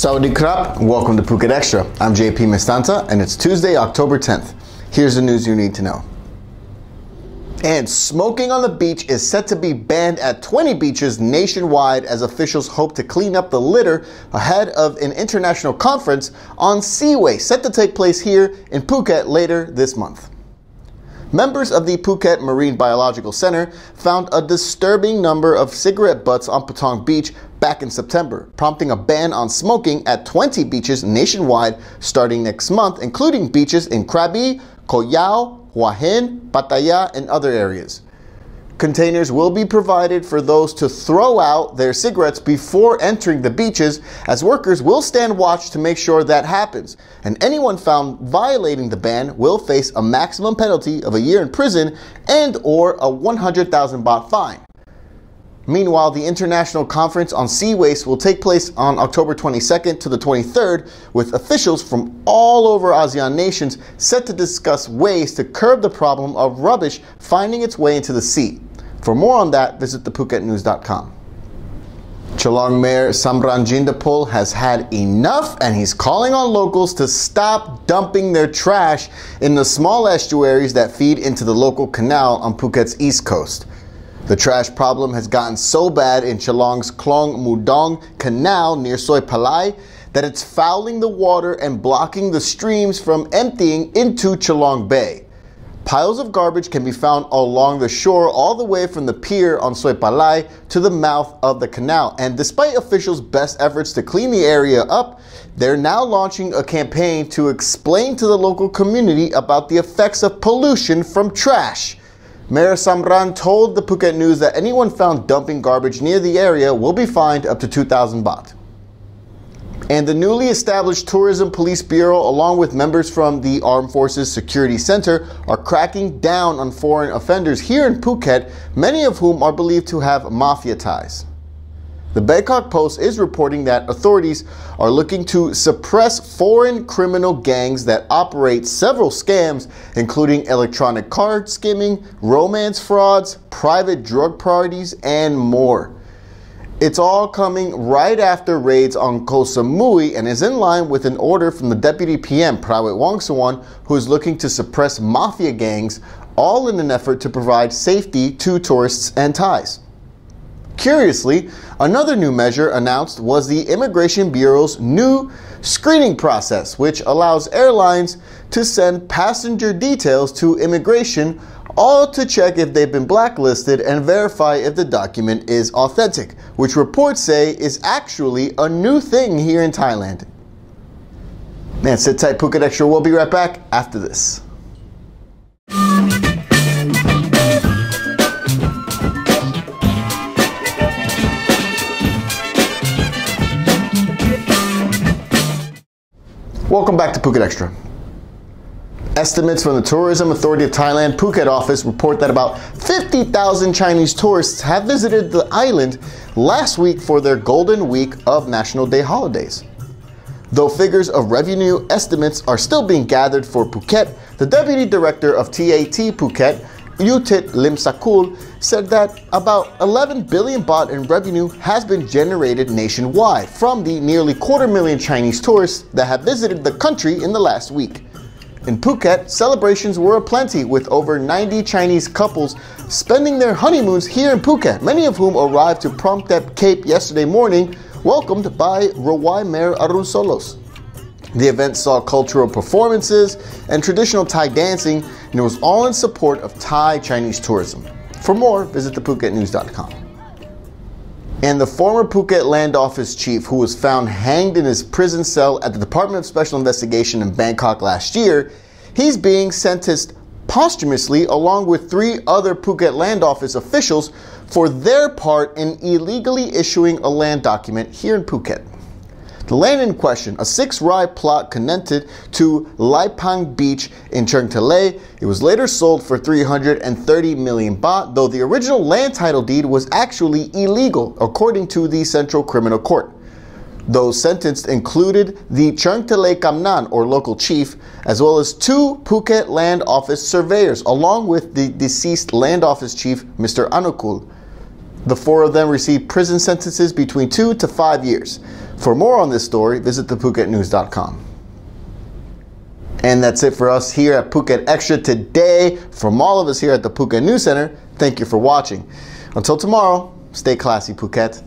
Sawadee krap, welcome to Phuket Extra. I'm JP Mestanza and it's Tuesday, October 10th. Here's the news you need to know. And smoking on the beach is set to be banned at 20 beaches nationwide as officials hope to clean up the litter ahead of an international conference on sea waste set to take place here in Phuket later this month. Members of the Phuket Marine Biological Center found a disturbing number of cigarette butts on Patong Beach back in September, prompting a ban on smoking at 20 beaches nationwide starting next month, including beaches in Krabi, Koh Yao, Hua Hin, Pattaya, and other areas. Containers will be provided for those to throw out their cigarettes before entering the beaches, as workers will stand watch to make sure that happens, and anyone found violating the ban will face a maximum penalty of a year in prison and or a 100,000 baht fine. Meanwhile, the International Conference on Sea Waste will take place on October 22nd to the 23rd, with officials from all over ASEAN nations set to discuss ways to curb the problem of rubbish finding its way into the sea. For more on that, visit thephuketnews.com. Chalong Mayor Samranjindapol has had enough and he's calling on locals to stop dumping their trash in the small estuaries that feed into the local canal on Phuket's east coast. The trash problem has gotten so bad in Chalong's Klong Mudong Canal near Soi Palai that it's fouling the water and blocking the streams from emptying into Chalong Bay. Piles of garbage can be found along the shore all the way from the pier on Soi Palai to the mouth of the canal. And despite officials' best efforts to clean the area up, they're now launching a campaign to explain to the local community about the effects of pollution from trash. Mayor Samran told the Phuket News that anyone found dumping garbage near the area will be fined up to 2,000 baht. And the newly established Tourism Police Bureau, along with members from the Armed Forces Security Center, are cracking down on foreign offenders here in Phuket, many of whom are believed to have mafia ties. The Bangkok Post is reporting that authorities are looking to suppress foreign criminal gangs that operate several scams, including electronic card skimming, romance frauds, private drug parties, and more. It's all coming right after raids on Koh Samui and is in line with an order from the Deputy PM, Prawit Wongsuwon, who is looking to suppress mafia gangs, all in an effort to provide safety to tourists and Thais. Curiously, another new measure announced was the Immigration Bureau's new screening process, which allows airlines to send passenger details to immigration, all to check if they've been blacklisted and verify if the document is authentic, which reports say is actually a new thing here in Thailand. Man, sit tight, Phuket Extra. We'll be right back after this. Welcome back to Phuket Extra. Estimates from the Tourism Authority of Thailand Phuket office report that about 50,000 Chinese tourists have visited the island last week for their Golden Week of National Day holidays. Though figures of revenue estimates are still being gathered for Phuket, the Deputy Director of TAT Phuket, Yutit Limsakul, said that about 11 billion baht in revenue has been generated nationwide from the nearly 250,000 Chinese tourists that have visited the country in the last week. In Phuket, celebrations were aplenty, with over 90 Chinese couples spending their honeymoons here in Phuket, many of whom arrived to Promtep Cape yesterday morning, welcomed by Rawai Mayor Arun Solos. The event saw cultural performances and traditional Thai dancing, and it was all in support of Thai Chinese tourism. For more, visit thephuketnews.com. And the former Phuket Land Office chief, who was found hanged in his prison cell at the Department of Special Investigation in Bangkok last year, he's being sentenced posthumously along with 3 other Phuket Land Office officials for their part in illegally issuing a land document here in Phuket. The land in question, a 6-rai plot connected to Laipang Beach in Cheung Talay, it was later sold for 330 million baht, though the original land title deed was actually illegal, according to the Central Criminal Court. Those sentenced included the Cheung Talay Kamnan, or local chief, as well as 2 Phuket Land Office surveyors, along with the deceased Land Office chief, Mr. Anukul. The 4 of them received prison sentences between 2 to 5 years. For more on this story, visit thephuket.news.com. And that's it for us here at Phuket Extra today. From all of us here at the Phuket News Center, thank you for watching. Until tomorrow, stay classy, Phuket.